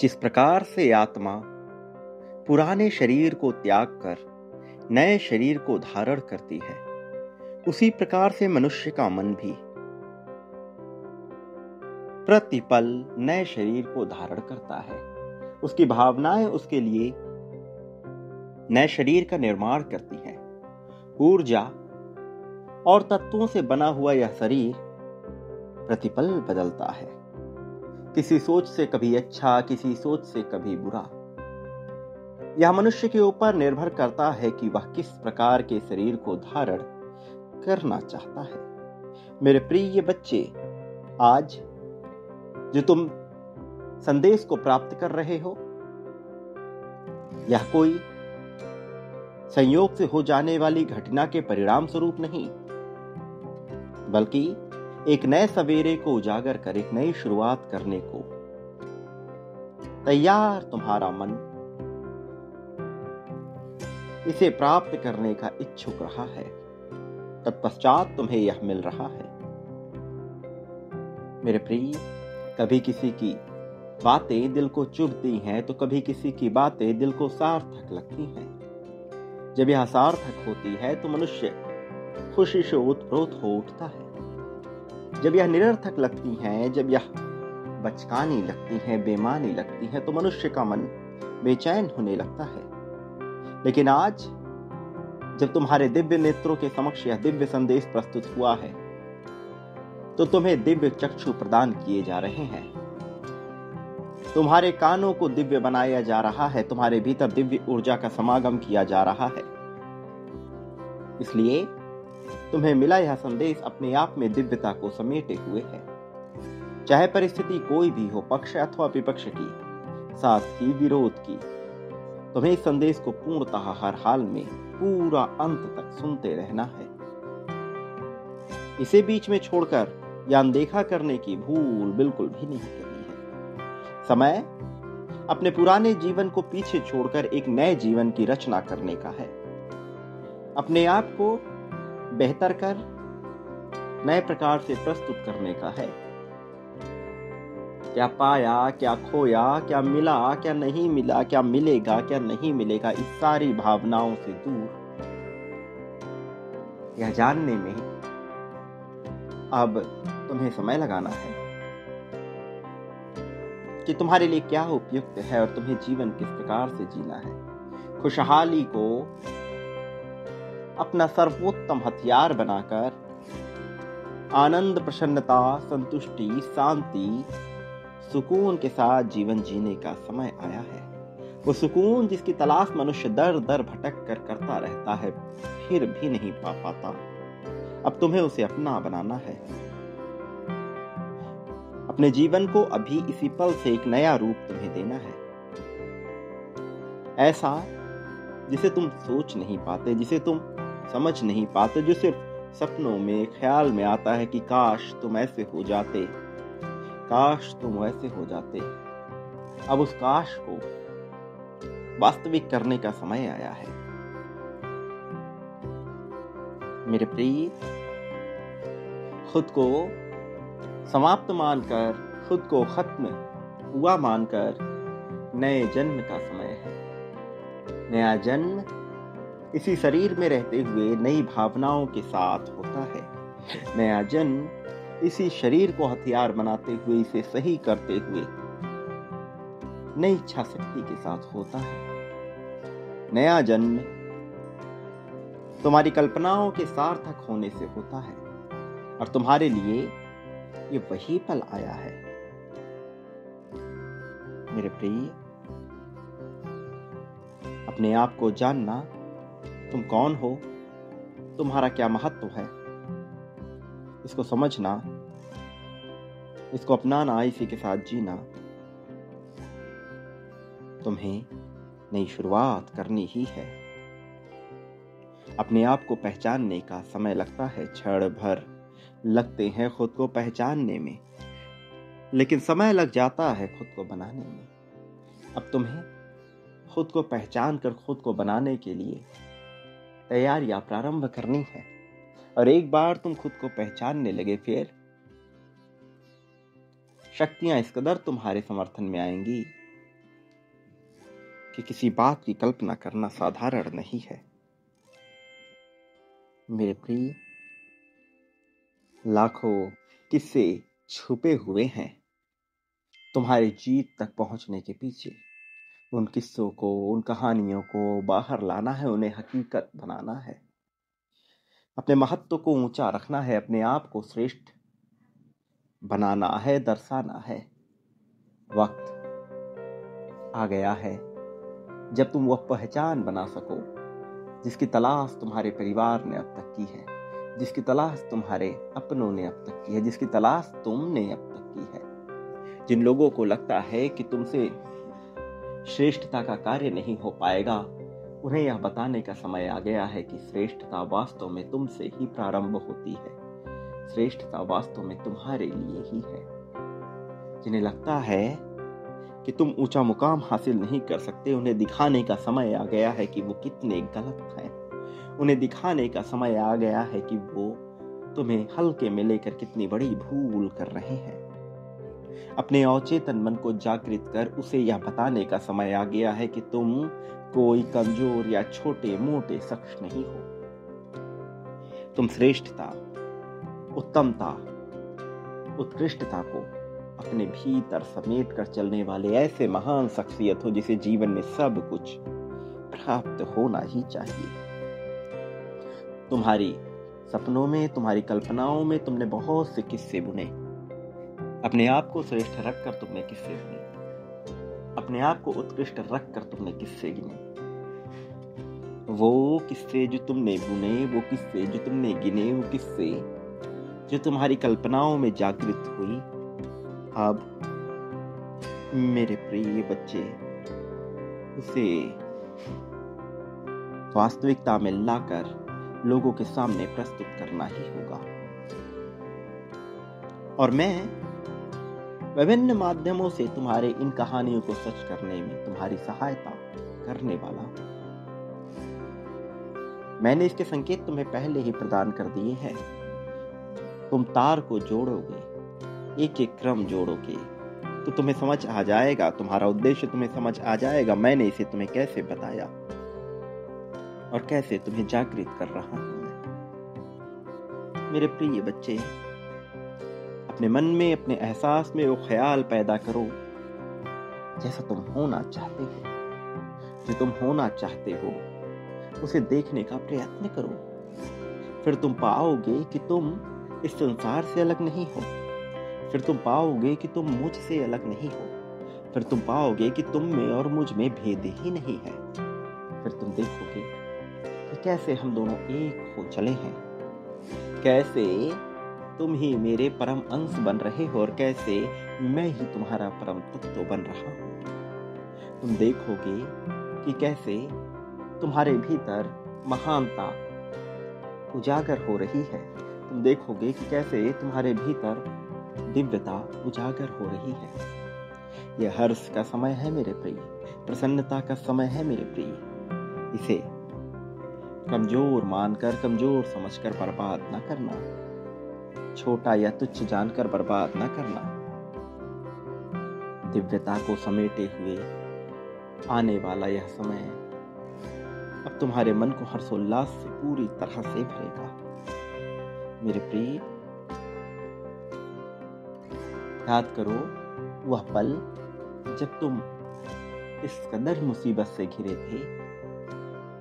जिस प्रकार से आत्मा पुराने शरीर को त्याग कर नए शरीर को धारण करती है, उसी प्रकार से मनुष्य का मन भी प्रतिपल नए शरीर को धारण करता है। उसकी भावनाएं उसके लिए नए शरीर का निर्माण करती हैं। ऊर्जा और तत्वों से बना हुआ यह शरीर प्रतिपल बदलता है, किसी सोच से कभी अच्छा, किसी सोच से कभी बुरा। यह मनुष्य के ऊपर निर्भर करता है कि वह किस प्रकार के शरीर को धारण करना चाहता है। मेरे प्रिय बच्चे, आज जो तुम संदेश को प्राप्त कर रहे हो, यह कोई संयोग से हो जाने वाली घटना के परिणाम स्वरूप नहीं, बल्कि एक नए सवेरे को उजागर कर एक नई शुरुआत करने को तैयार तुम्हारा मन इसे प्राप्त करने का इच्छुक रहा है। तत्पश्चात तुम्हें यह मिल रहा है। मेरे प्रिय, कभी किसी की बातें दिल को चुभती हैं तो कभी किसी की बातें दिल को सार्थक लगती हैं। जब यह सार्थक होती है तो मनुष्य खुशी से ओतप्रोत हो उठता है। जब यह निरर्थक लगती हैं, जब यह बचकानी लगती हैं, बेमानी लगती हैं, तो मनुष्य का मन बेचैन होने लगता है। लेकिन आज जब तुम्हारे दिव्य नेत्रों के समक्ष यह दिव्य संदेश प्रस्तुत हुआ है, तो तुम्हें दिव्य चक्षु प्रदान किए जा रहे हैं। तुम्हारे कानों को दिव्य बनाया जा रहा है, तुम्हारे भीतर दिव्य ऊर्जा का समागम किया जा रहा है। इसलिए तुम्हें मिला यह संदेश अपने आप में दिव्यता को समेटे हुए है। चाहे परिस्थिति कोई भी हो, पक्ष अथवा विपक्ष की, साथ की, विरोध की, तुम्हें इस संदेश को पूर्णतः हर हाल में पूरा अंत तक सुनते रहना है। इसे बीच में छोड़कर या अनदेखा करने की भूल बिल्कुल भी नहीं करनी है। समय अपने पुराने जीवन को पीछे छोड़कर एक नए जीवन की रचना करने का है। अपने आप को बेहतर कर नए प्रकार से प्रस्तुत करने का है। क्या पाया, क्या खोया, क्या मिला, क्या नहीं मिला, क्या मिलेगा, क्या नहीं मिलेगा, इस सारी भावनाओं से दूर यह जानने में अब तुम्हें समय लगाना है कि तुम्हारे लिए क्या उपयुक्त है और तुम्हें जीवन किस प्रकार से जीना है। खुशहाली को अपना सर्वोत्तम हथियार बनाकर आनंद, प्रसन्नता, संतुष्टि, शांति, सुकून के साथ जीवन जीने का समय आया है। वो सुकून जिसकी तलाश मनुष्य दर दर भटक कर करता रहता है, फिर भी नहीं पा पाता। अब तुम्हें उसे अपना बनाना है। अपने जीवन को अभी इसी पल से एक नया रूप तुम्हें देना है, ऐसा जिसे तुम सोच नहीं पाते, जिसे तुम समझ नहीं पाते, जो सिर्फ सपनों में, ख्याल में आता है कि काश तुम ऐसे हो जाते, काश तुम वैसे हो जाते। अब उस काश को वास्तविक करने का समय आया है। मेरे प्रिय, खुद को समाप्त मानकर, खुद को खत्म हुआ मानकर नए जन्म का समय है। नया जन्म इसी शरीर में रहते हुए नई भावनाओं के साथ होता है। नया जन्म इसी शरीर को हथियार बनाते हुए, इसे सही करते हुए नई इच्छा शक्ति के साथ होता है। नया जन्म तुम्हारी कल्पनाओं के सार्थक होने से होता है और तुम्हारे लिए ये वही पल आया है। मेरे प्रिय, अपने आप को जानना, तुम कौन हो, तुम्हारा क्या महत्व है, इसको समझना, इसको अपनाना, इसी के साथ जीना। तुम्हें नई शुरुआत करनी ही है। अपने आप को पहचानने का समय लगता है, क्षण भर लगते हैं खुद को पहचानने में, लेकिन समय लग जाता है खुद को बनाने में। अब तुम्हें खुद को पहचान कर खुद को बनाने के लिए तैयारियां प्रारंभ करनी है। और एक बार तुम खुद को पहचानने लगे, फिर शक्तियां इस कदर तुम्हारे समर्थन में आएंगी कि किसी बात की कल्पना करना साधारण नहीं है। मेरे प्रिय, लाखों किस्से छुपे हुए हैं तुम्हारी जीत तक पहुंचने के पीछे। उन किस्सों को, उन कहानियों को बाहर लाना है, उन्हें हकीकत बनाना है, अपने महत्व को ऊंचा रखना है, अपने आप को श्रेष्ठ बनाना है, दर्शाना है। वक्त आ गया है जब तुम वह पहचान बना सको जिसकी तलाश तुम्हारे परिवार ने अब तक की है, जिसकी तलाश तुम्हारे अपनों ने अब तक की है, जिसकी तलाश तुमने अब तक की है। जिन लोगों को लगता है कि तुमसे श्रेष्ठता का कार्य नहीं हो पाएगा, उन्हें यह बताने का समय आ गया है कि श्रेष्ठता वास्तव में तुमसे ही प्रारंभ होती है। श्रेष्ठता वास्तव में तुम्हारे लिए ही है। जिन्हें लगता है कि तुम ऊंचा मुकाम हासिल नहीं कर सकते, उन्हें दिखाने का समय आ गया है कि वो कितने गलत हैं। उन्हें दिखाने का समय आ गया है कि वो तुम्हें हल्के में लेकर कितनी बड़ी भूल कर रहे हैं। अपने अवचेतन मन को जागृत कर उसे यह बताने का समय आ गया है कि तुम कोई कमजोर या छोटे मोटे शख्स नहीं हो। तुम श्रेष्ठता, उत्तमता, उत्कृष्टता को अपने भीतर समेट कर चलने वाले ऐसे महान शख्सियत हो जिसे जीवन में सब कुछ प्राप्त होना ही चाहिए। तुम्हारी सपनों में, तुम्हारी कल्पनाओं में तुमने बहुत से किस्से बुने। अपने आप को श्रेष्ठ रखकर तुमने किस्से बुने, अपने आप को उत्कृष्ट रखकर तुमने किस्से गिने। वो किस्से जो तुमने बुने, वो किस्से जो तुमने गिने, वो किस्से जो तुम्हारी कल्पनाओं में जागृत हुई, अब मेरे प्रिय बच्चे उसे वास्तविकता में लाकर लोगों के सामने प्रस्तुत करना ही होगा। और मैं विभिन्न माध्यमों से तुम्हारे इन कहानियों को सच करने में तुम्हारी सहायता करने वाला हूं। मैंने इसके संकेत तुम्हें पहले ही प्रदान कर दिए हैं। तुम तार को जोड़ोगे, एक एक क्रम जोड़ोगे तो तुम्हें समझ आ जाएगा, तुम्हारा उद्देश्य तुम्हें समझ आ जाएगा। मैंने इसे तुम्हें कैसे बताया और कैसे तुम्हें जागृत कर रहा हूं मैं। मेरे प्रिय बच्चे, अपने मन में, अपने एहसास में वो ख्याल पैदा करो जैसा तुम होना चाहते हो। जो तुम होना चाहते हो उसे देखने का प्रयत्न करो। फिर तुम पाओगे कि तुम इस संसार से अलग नहीं हो। फिर तुम पाओगे कि तुम मुझसे अलग नहीं हो। फिर तुम पाओगे कि तुम में और मुझ में भेद ही नहीं है। फिर तुम देखोगे कि कैसे हम दोनों एक हो चले हैं, कैसे तुम ही मेरे परम अंश बन रहे हो और कैसे मैं ही तुम्हारा परम तत्व बन रहा हूं। तुम देखोगे कि कैसे तुम्हारे भीतर महानता उजागर हो रही है। तुम देखोगे कि कैसे तुम्हारे भीतर दिव्यता उजागर हो रही है। यह हर्ष का समय है मेरे प्रिय, प्रसन्नता का समय है मेरे प्रिय। इसे कमजोर मानकर, कमजोर समझकर बर्बाद न करना, छोटा या तुच्छ जानकर बर्बाद न करना। दिव्यता को समेटे हुए आने वाला यह समय अब तुम्हारे मन को हर्षोल्लास से पूरी तरह से भरेगा। मेरे प्रिय, याद करो वह पल जब तुम इस कदर मुसीबत से घिरे थे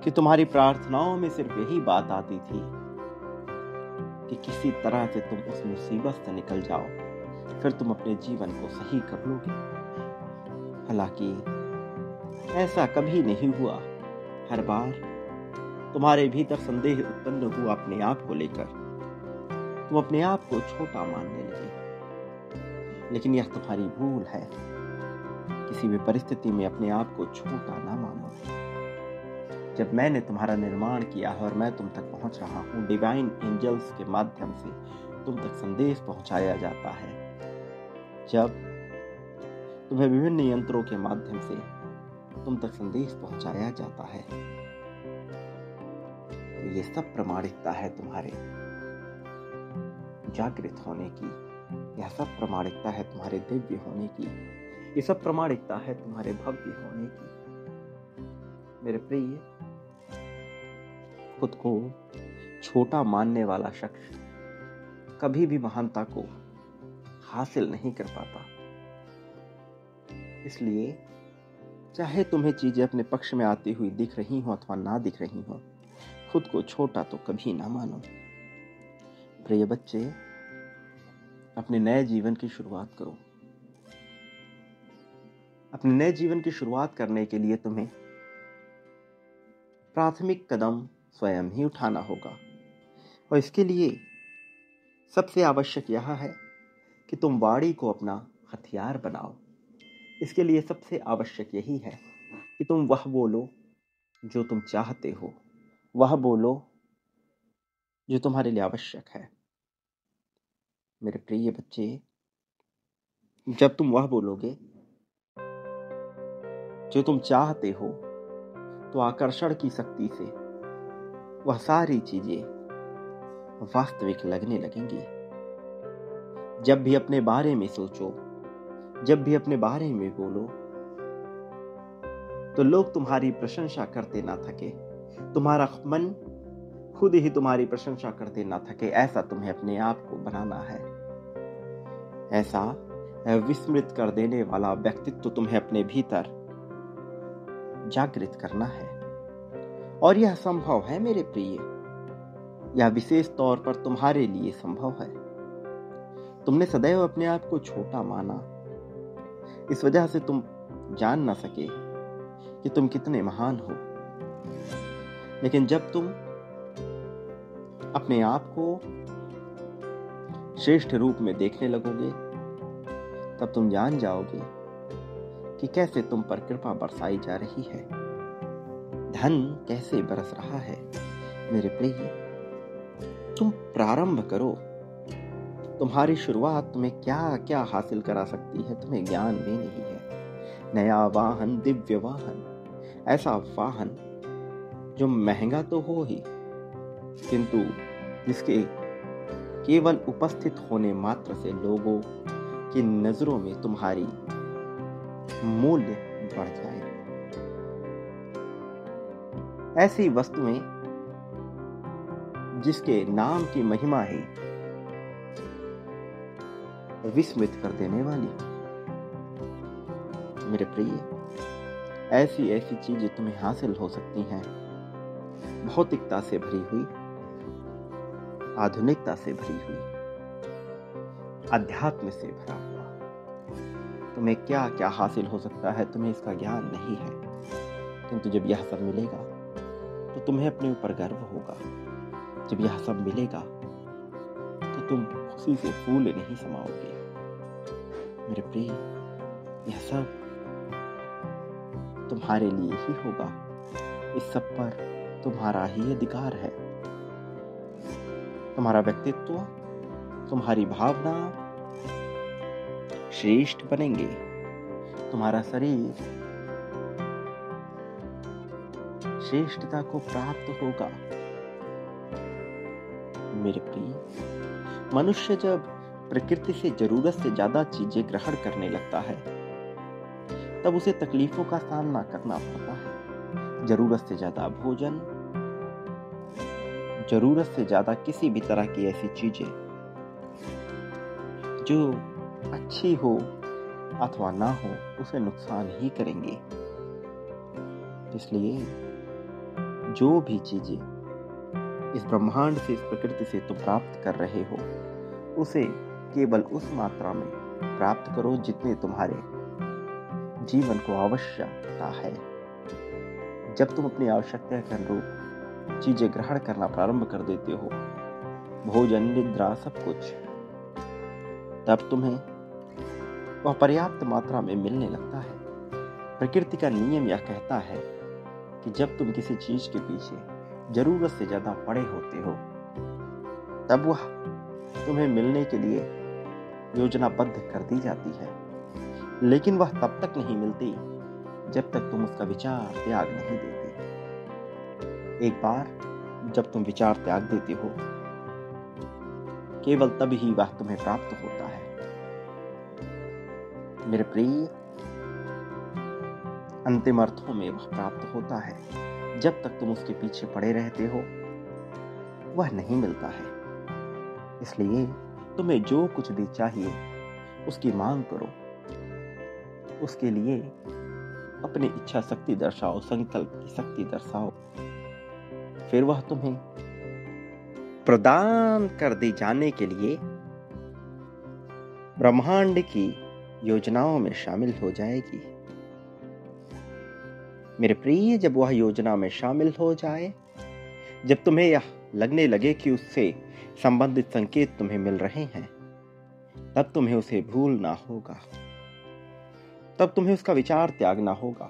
कि तुम्हारी प्रार्थनाओं में सिर्फ यही बात आती थी कि किसी तरह से तुम उस मुसीबत से निकल जाओ, फिर तुम अपने जीवन को सही कर लोगे। हालांकि ऐसा कभी नहीं हुआ। हर बार तुम्हारे भीतर संदेह उत्पन्न हुआ अपने आप को लेकर। तुम अपने आप को छोटा मानने लगे, लेकिन यह तुम्हारी भूल है। किसी भी परिस्थिति में अपने आप को छोटा ना मानो। जब मैंने तुम्हारा निर्माण किया है और मैं तुम तक पहुंच रहा हूं, डिवाइन एंजल्स के माध्यम से तुम तक संदेश पहुंचाया जाता है। जब तुम्हें विभिन्न यंत्रों के माध्यम से तुम तक संदेश पहुंचाया जाता है, तो ये सब प्रामाणिकता है तुम्हारे जागृत होने की। यह सब प्रामाणिकता है तुम्हारे दिव्य होने की। ये सब प्रामाणिकता है तुम्हारे भव्य होने की। मेरे प्रिय, खुद को छोटा मानने वाला शख्स कभी भी महानता को हासिल नहीं कर पाता। इसलिए चाहे तुम्हें चीजें अपने पक्ष में आती हुई दिख रही हो अथवा ना दिख रही हो, खुद को छोटा तो कभी ना मानो। प्रिय बच्चे, अपने नए जीवन की शुरुआत करो। अपने नए जीवन की शुरुआत करने के लिए तुम्हें प्राथमिक कदम स्वयं ही उठाना होगा, और इसके लिए सबसे आवश्यक यह है कि तुम वाणी को अपना हथियार बनाओ। इसके लिए सबसे आवश्यक यही है कि तुम वह बोलो जो तुम चाहते हो, वह बोलो जो तुम्हारे लिए आवश्यक है। मेरे प्रिय बच्चे, जब तुम वह बोलोगे जो तुम चाहते हो, तो आकर्षण की शक्ति से वह सारी चीजें वास्तविक लगने लगेंगी। जब भी अपने बारे में सोचो, जब भी अपने बारे में बोलो, तो लोग तुम्हारी प्रशंसा करते ना थके, तुम्हारा मन खुद ही तुम्हारी प्रशंसा करते ना थके। ऐसा तुम्हें अपने आप को बनाना है। ऐसा विस्मृत कर देने वाला व्यक्तित्व तुम्हें अपने भीतर जागृत करना है, और यह संभव है मेरे प्रिय। यह विशेष तौर पर तुम्हारे लिए संभव है। तुमने सदैव अपने आप को छोटा माना, इस वजह से तुम जान ना सके कि तुम कितने महान हो। लेकिन जब तुम अपने आप को श्रेष्ठ रूप में देखने लगोगे, तब तुम जान जाओगे कि कैसे तुम पर कृपा बरसाई जा रही है, धन कैसे बरस रहा है। मेरे प्रिय, तुम प्रारंभ करो। तुम्हारी शुरुआत तुम्हें क्या क्या हासिल करा सकती है, तुम्हें ज्ञान भी नहीं है। नया वाहन, दिव्य वाहन, ऐसा वाहन जो महंगा तो हो ही, किंतु जिसके केवल उपस्थित होने मात्र से लोगों की नजरों में तुम्हारी मूल्य बढ़ जाए। ऐसी वस्तुएं जिसके नाम की महिमा ही विस्मित कर देने वाली। मेरे प्रिय, ऐसी ऐसी चीजें तुम्हें हासिल हो सकती हैं, भौतिकता से भरी हुई, आधुनिकता से भरी हुई, अध्यात्म से भरा हुआ। तुम्हें क्या क्या हासिल हो सकता है, तुम्हें इसका ज्ञान नहीं है, किंतु जब यह सब मिलेगा तो तुम्हें अपने ऊपर गर्व होगा। जब यह सब मिलेगा तो तुम खुशी से फूल नहीं समाओगे। मेरे प्रिय, यह सब तुम्हारे लिए ही होगा। इस सब पर तुम्हारा ही अधिकार है। तुम्हारा व्यक्तित्व, तुम्हारी भावना श्रेष्ठ बनेंगे। तुम्हारा शरीर श्रेष्ठता को प्राप्त होगा। मेरे प्रिय, मनुष्य जब प्रकृति से जरूरत से ज्यादा चीजें ग्रहण करने लगता है, तब उसे तकलीफों का सामना करना पड़ता है। जरूरत से ज्यादा भोजन, जरूरत से ज्यादा किसी भी तरह की ऐसी चीजें जो अच्छी हो अथवा ना हो, उसे नुकसान ही करेंगे। इसलिए जो भी चीजें इस ब्रह्मांड से, इस प्रकृति से तुम प्राप्त कर रहे हो, उसे केवल उस मात्रा में प्राप्त करो जितने तुम्हारे जीवन को आवश्यकता है। जब तुम अपनी आवश्यकता के अनुरूप चीजें ग्रहण करना प्रारंभ कर देते हो, भोजन, निद्रा, सब कुछ, तब तुम्हें वह पर्याप्त मात्रा में मिलने लगता है। प्रकृति का नियम यह कहता है कि जब तुम किसी चीज के पीछे जरूरत से ज्यादा पड़े होते हो, तब वह तुम्हें मिलने के लिए योजनाबद्ध कर दी जाती है। लेकिन वह तब तक नहीं मिलती जब तक तुम उसका विचार त्याग नहीं देते। एक बार जब तुम विचार त्याग देते हो, केवल तब ही वह तुम्हें प्राप्त होता है। मेरे प्रिय, अंतिम अर्थों में वह प्राप्त होता है। जब तक तुम उसके पीछे पड़े रहते हो वह नहीं मिलता है। इसलिए तुम्हें जो कुछ भी चाहिए उसकी मांग करो, उसके लिए अपनी इच्छा शक्ति दर्शाओ, संकल्प की शक्ति दर्शाओ, फिर वह तुम्हें प्रदान कर दी जाने के लिए ब्रह्मांड की योजनाओं में शामिल हो जाएगी। मेरे प्रिय, जब वह योजना में शामिल हो जाए, जब तुम्हें यह लगने लगे कि उससे संबंधित संकेत तुम्हें मिल रहे हैं, तब तुम्हें उसे भूलना होगा, तब तुम्हें उसका विचार त्यागना होगा।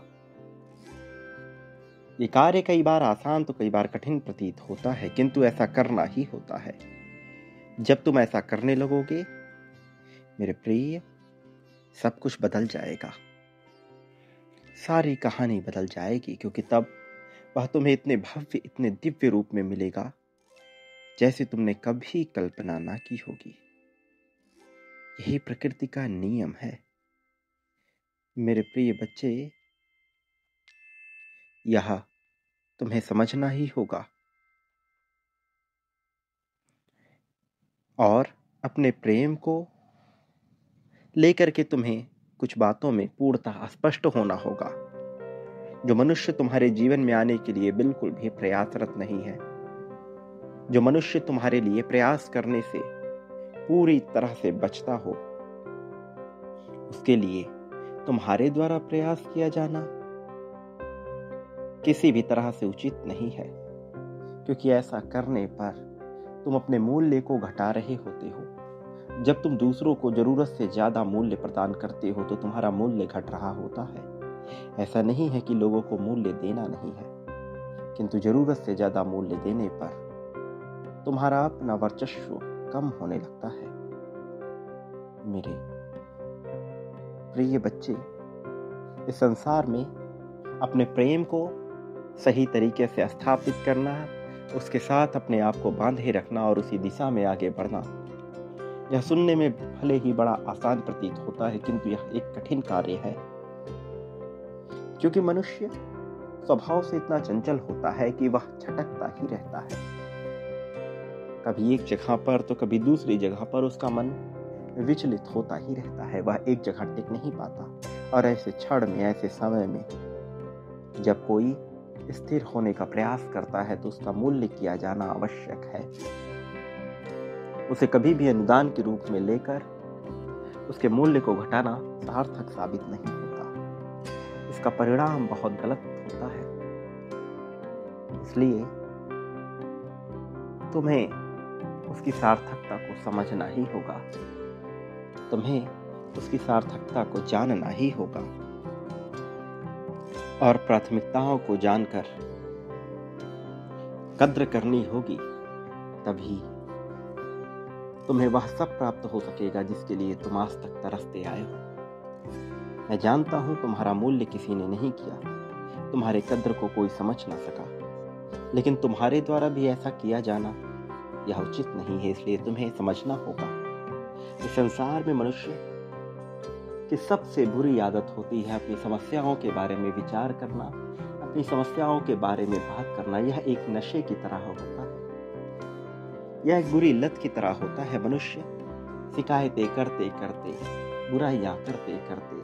ये कार्य कई बार आसान तो कई बार कठिन प्रतीत होता है, किंतु ऐसा करना ही होता है। जब तुम ऐसा करने लगोगे मेरे प्रिय, सब कुछ बदल जाएगा, सारी कहानी बदल जाएगी, क्योंकि तब वह तुम्हें इतने भव्य, इतने दिव्य रूप में मिलेगा जैसे तुमने कभी कल्पना ना की होगी। यही प्रकृति का नियम है मेरे प्रिय बच्चे, यह तुम्हें समझना ही होगा और अपने प्रेम को लेकर के तुम्हें कुछ बातों में पूर्णतः स्पष्ट होना होगा। जो मनुष्य तुम्हारे जीवन में आने के लिए बिल्कुल भी प्रयासरत नहीं है, जो मनुष्य तुम्हारे लिए प्रयास करने से पूरी तरह से बचता हो, उसके लिए तुम्हारे द्वारा प्रयास किया जाना किसी भी तरह से उचित नहीं है, क्योंकि ऐसा करने पर तुम अपने मूल्य को घटा रहे होते हो। जब तुम दूसरों को जरूरत से ज्यादा मूल्य प्रदान करते हो तो तुम्हारा मूल्य घट रहा होता है। ऐसा नहीं है कि लोगों को मूल्य देना नहीं है, किंतु जरूरत से ज्यादा मूल्य देने पर तुम्हारा अपना वर्चस्व कम होने लगता है। मेरे प्रिय बच्चे, इस संसार में अपने प्रेम को सही तरीके से स्थापित करना, उसके साथ अपने आप को बांधे रखना और उसी दिशा में आगे बढ़ना, यह सुनने में भले ही बड़ा आसान प्रतीत होता है, किंतु यह एक कठिन कार्य है, क्योंकि मनुष्य स्वभाव से इतना चंचल होता है कि वह छटकता ही रहता है। कभी एक जगह पर तो कभी दूसरी जगह पर उसका मन विचलित होता ही रहता है, वह एक जगह टिक नहीं पाता। और ऐसे क्षण में, ऐसे समय में जब कोई स्थिर होने का प्रयास करता है तो उसका मूल्य किया जाना आवश्यक है। उसे कभी भी अनुदान के रूप में लेकर उसके मूल्य को घटाना सार्थक साबित नहीं होता। इसका परिणाम बहुत गलत होता है। इसलिए तुम्हें उसकी सार्थकता को समझना ही होगा, तुम्हें उसकी सार्थकता को जानना ही होगा और प्राथमिकताओं को जानकर कद्र करनी होगी। तभी तुम्हें वह सब प्राप्त हो सकेगा जिसके लिए तुम आज तक तरसते आए हो। मैं जानता हूं तुम्हारा मूल्य किसी ने नहीं किया, तुम्हारे कद्र को कोई समझ ना सका, लेकिन तुम्हारे द्वारा भी ऐसा किया जाना यह उचित नहीं है। इसलिए तुम्हें समझना होगा इस संसार में मनुष्य की सबसे बुरी आदत होती है अपनी समस्याओं के बारे में विचार करना, अपनी समस्याओं के बारे में बात करना। यह एक नशे की तरह होता है, यह एक बुरी लत की तरह होता है। मनुष्य शिकायतें करते करते, बुराइयां करते करते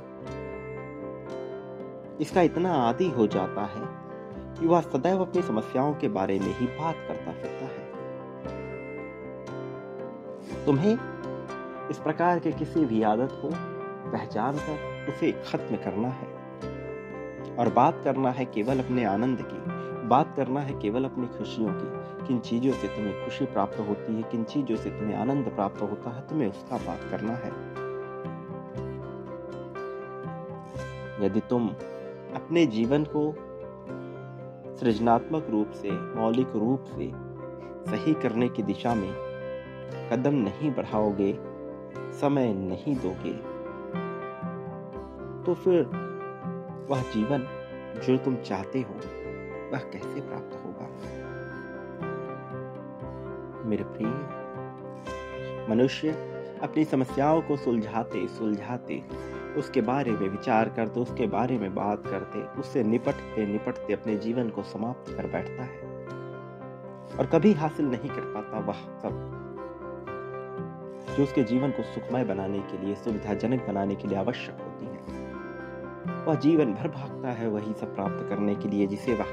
इसका इतना आदी हो जाता है कि वह सदैव अपनी समस्याओं के बारे में ही बात करता फिरता है। तुम्हें इस प्रकार के किसी भी आदत को पहचान कर उसे खत्म करना है और बात करना है केवल अपने आनंद की, बात करना है केवल अपनी खुशियों की। किन चीजों से तुम्हें खुशी प्राप्त होती है, किन चीजों से तुम्हें आनंद प्राप्त होता है, तुम्हें उसका बात करना है। यदि तुम अपने जीवन को सृजनात्मक रूप से, मौलिक रूप से सही करने की दिशा में कदम नहीं बढ़ाओगे, समय नहीं दोगे, तो फिर वह जीवन जो तुम चाहते हो वह कैसे प्राप्त होगा? मेरे प्रिय, मनुष्य अपनी समस्याओं को सुलझाते सुलझाते उसके बारे में विचार करते, उसके बारे में बात करते, उससे निपटते निपटते अपने जीवन को समाप्त कर बैठता है और कभी हासिल नहीं कर पाता वह सब जो उसके जीवन को सुखमय बनाने के लिए, सुविधाजनक बनाने के लिए आवश्यक होती है। वह जीवन भर भागता है वही सब प्राप्त करने के लिए जिसे वह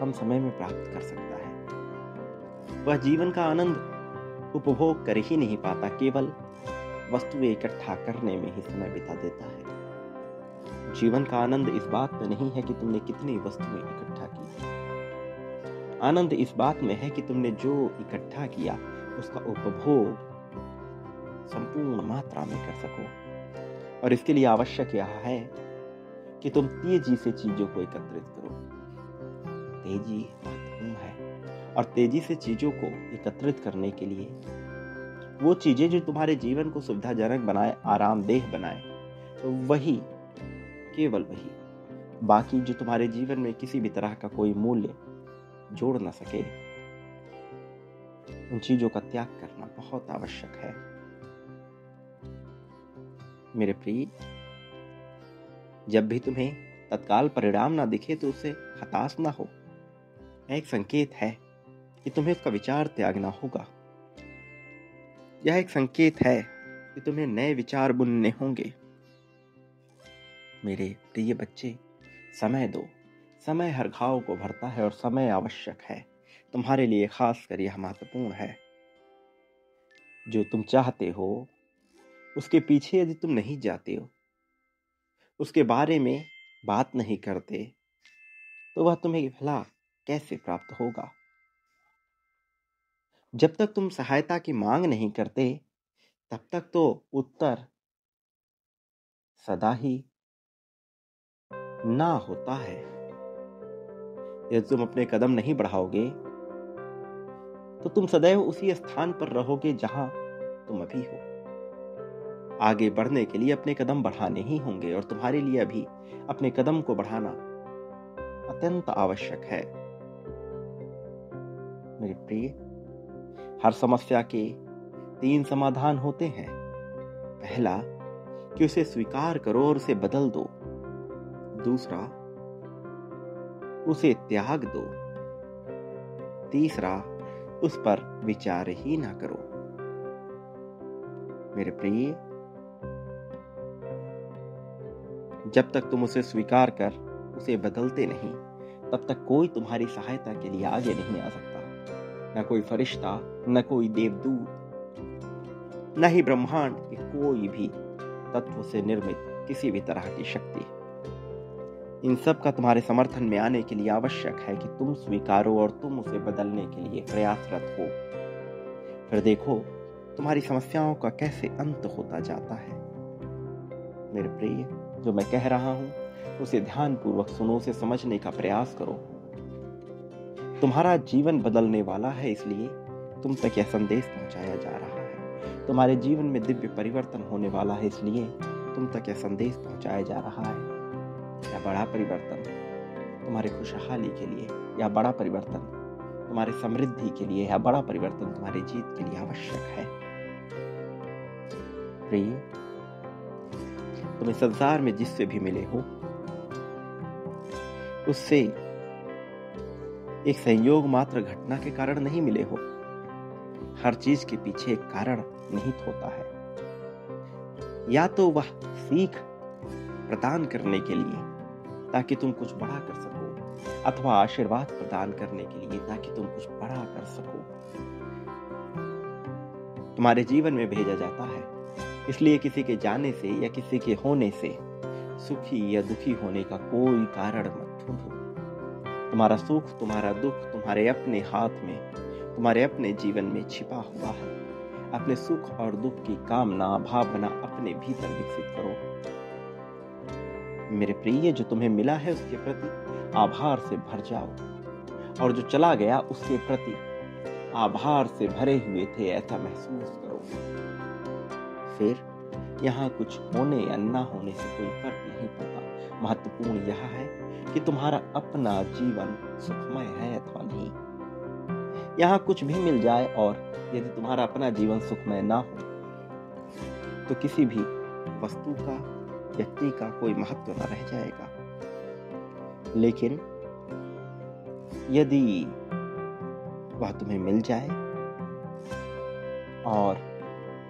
कम समय में प्राप्त कर सकता है। वह जीवन का आनंद उपभोग कर ही नहीं पाता, केवल वस्तुएं इकट्ठा करने में ही समय बिता देता है। जीवन का आनंद इस बात में नहीं है कि तुमने कितनी वस्तुएं इकट्ठा की, आनंद इस बात में है कि तुमने जो इकट्ठा किया उसका उपभोग संपूर्ण मात्रा में कर सको। और इसके लिए आवश्यक यह है कि तुम तेजी से चीजों को एकत्रित करो। तेजी महत्वपूर्ण है और तेजी से चीजों को एकत्रित करने के लिए वो चीजें जो तुम्हारे जीवन को सुविधाजनक बनाए, आरामदेह बनाए, तो वही, केवल वही, बाकी जो तुम्हारे जीवन में किसी भी तरह का कोई मूल्य जोड़ न सके, उन चीजों का त्याग करना बहुत आवश्यक है। मेरे प्रिय, जब भी तुम्हें तत्काल परिणाम ना दिखे तो उससे हताश ना हो। यह एक संकेत है कि तुम्हें उसका विचार त्यागना होगा। यह एक संकेत है कि तुम्हें नए विचार बुनने होंगे। मेरे प्रिय बच्चे, समय दो। समय हर घाव को भरता है और समय आवश्यक है तुम्हारे लिए, खासकर यह महत्वपूर्ण है। जो तुम चाहते हो उसके पीछे यदि तुम नहीं जाते हो, उसके बारे में बात नहीं करते, तो वह तुम्हें भला कैसे प्राप्त होगा? जब तक तुम सहायता की मांग नहीं करते, तब तक तो उत्तर सदा ही ना होता है। यदि तुम अपने कदम नहीं बढ़ाओगे, तो तुम सदैव उसी स्थान पर रहोगे जहां तुम अभी हो। आगे बढ़ने के लिए अपने कदम बढ़ाने ही होंगे और तुम्हारे लिए अभी अपने कदम को बढ़ाना अत्यंत आवश्यक है। मेरे प्रिय, हर समस्या के 3 समाधान होते हैं। पहला, कि उसे स्वीकार करो और उसे बदल दो। दूसरा, उसे त्याग दो। तीसरा, उस पर विचार ही ना करो। मेरे प्रिय, जब तक तुम उसे स्वीकार कर उसे बदलते नहीं, तब तक कोई तुम्हारी सहायता के लिए आगे नहीं आ सकता। न कोई फरिश्ता, न कोई देवदूत, न ही ब्रह्मांड के कोई भी तत्व से निर्मित किसी भी तरह की शक्ति। इन सब का तुम्हारे समर्थन में आने के लिए आवश्यक है कि तुम स्वीकारो और तुम उसे बदलने के लिए प्रयासरत हो। फिर देखो तुम्हारी समस्याओं का कैसे अंत होता जाता है। मेरे प्रिय, जो मैं कह रहा हूं उसे ध्यानपूर्वक सुनो, उसे समझने का प्रयास करो। तुम्हारा जीवन बदलने वाला है, इसलिए तुम तक यह संदेश पहुंचाया जा रहा है। तुम्हारे जीवन में दिव्य परिवर्तन होने वाला है, इसलिए तुम तक यह संदेश पहुंचाया जा रहा है। यह बड़ा परिवर्तन तुम्हारे खुशहाली के लिए, यह बड़ा परिवर्तन तुम्हारे समृद्धि के लिए, यह बड़ा परिवर्तन तुम्हारी जीत के लिए आवश्यक है। प्रिय, तुम इस संसार में जिससे भी मिले हो उससे एक संयोग मात्र घटना के कारण नहीं मिले हो। हर चीज के पीछे एक कारण निहित होता है। या तो वह सीख प्रदान करने के लिए ताकि तुम कुछ बड़ा कर सको, अथवा आशीर्वाद प्रदान करने के लिए ताकि तुम कुछ बड़ा कर सको। तुम्हारे जीवन में भेजा जाता है, इसलिए किसी के जाने से या किसी के होने से सुखी या दुखी होने का कोई कारण मत ढूंढो। तुम्हारा सुख, तुम्हारा दुख तुम्हारे अपने हाथ में, तुम्हारे अपने जीवन में छिपा हुआ है। अपने सुख और दुख की कामना, भावना अपने भीतर विकसित करो। मेरे प्रिय, जो तुम्हें मिला है उसके प्रति आभार से भर जाओ और जो चला गया उसके प्रति आभार से भरे हुए थे ऐसा महसूस करो। फिर यहाँ कुछ होने या ना होने से कोई फर्क नहीं पड़ता। महत्वपूर्ण यह है कि तुम्हारा अपना जीवन सुखमय है अथवा नहीं। यहाँ कुछ भी मिल जाए और यदि तुम्हारा अपना जीवन सुखमय ना हो तो किसी भी वस्तु का व्यक्ति का कोई महत्व न रह जाएगा। लेकिन यदि वह तुम्हें मिल जाए और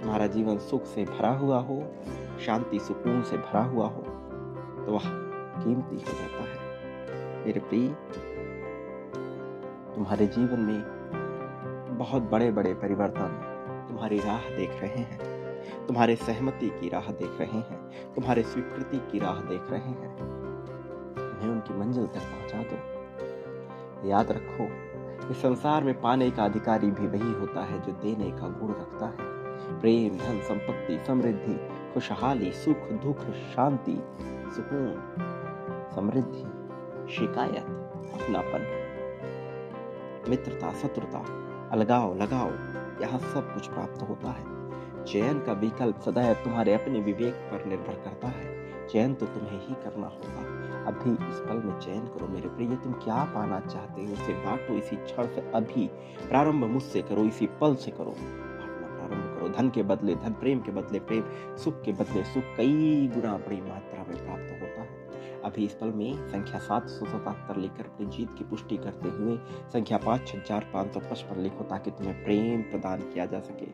तुम्हारा जीवन सुख से भरा हुआ हो, शांति सुकून से भरा हुआ हो, तो वह कीमती हो जाता है। मेरे प्रिय, तुम्हारे जीवन में बहुत बड़े बड़े परिवर्तन तुम्हारी राह देख रहे हैं, तुम्हारे सहमति की राह देख रहे हैं, तुम्हारे स्वीकृति की राह देख रहे हैं। उन्हें उनकी मंजिल तक पहुंचा दो। याद रखो, इस संसार में पाने का अधिकारी भी वही होता है जो देने का गुण रखता है। प्रेम, धन, संपत्ति, समृद्धि, खुशहाली, सुख, दुख, शांति, सुकून, समृद्धि, शिकायत, अपनापन, मित्रता, शत्रुता, अलगाव, लगाव, यह सब कुछ प्राप्त होता है। चयन का विकल्प सदैव तुम्हारे अपने विवेक पर निर्भर करता है। चयन तो तुम्हें ही करना होगा। अभी इस पल में चयन करो मेरे प्रिय। तुम क्या पाना चाहते हो उसे बांटो इसी क्षण से। अभी प्रारंभ मुझसे करो, इसी पल से करो। बांटना प्रारंभ करो। धन के बदले धन, प्रेम के बदले प्रेम, सुख के बदले सुख कई गुना बड़ी मात्रा में प्राप्त होता है। अभी इस पल में संख्या 777 लेकर अपनी जीत की पुष्टि करते हुए संख्या 5555 लिखो, ताकि तुम्हें प्रेम प्रदान किया जा सके।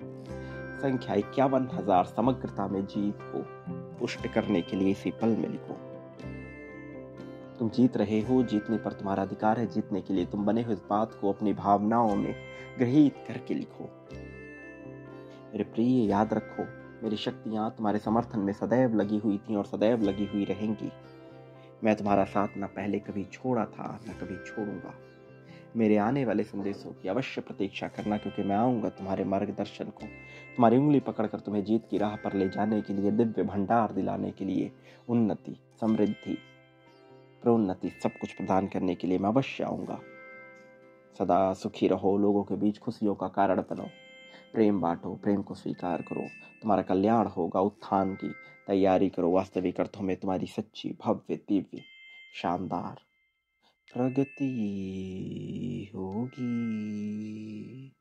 संख्या 51,000 समग्रता में जीत को पुष्ट करने के लिए इसी पल में लिखो। तुम जीत रहे हो, जीतने पर तुम्हारा अधिकार है। जीतने के लिए तुम बने हो, इस बात को अपनी भावनाओं में गृहीत करके लिखो। मेरे प्रिय, याद रखो, मेरी शक्तियां तुम्हारे समर्थन में सदैव लगी हुई थी और सदैव लगी हुई रहेंगी। मैं तुम्हारा साथ न पहले कभी छोड़ा था, न कभी छोड़ूंगा। मेरे आने वाले संदेशों की अवश्य प्रतीक्षा करना, क्योंकि मैं आऊंगा तुम्हारे मार्गदर्शन को, तुम्हारी उंगली पकड़कर तुम्हें जीत की राह पर ले जाने के लिए, दिव्य भंडार दिलाने के लिए, उन्नति, समृद्धि, प्रोन्नति, सब कुछ प्रदान करने के लिए मैं अवश्य आऊंगा। सदा सुखी रहो, लोगों के बीच खुशियों का कारण बनो, प्रेम बांटो, प्रेम को स्वीकार करो। तुम्हारा कल्याण होगा। उत्थान की तैयारी करो। वास्तविक अर्थों में तुम्हारी सच्ची, भव्य, दिव्य, शानदार प्रगति होगी।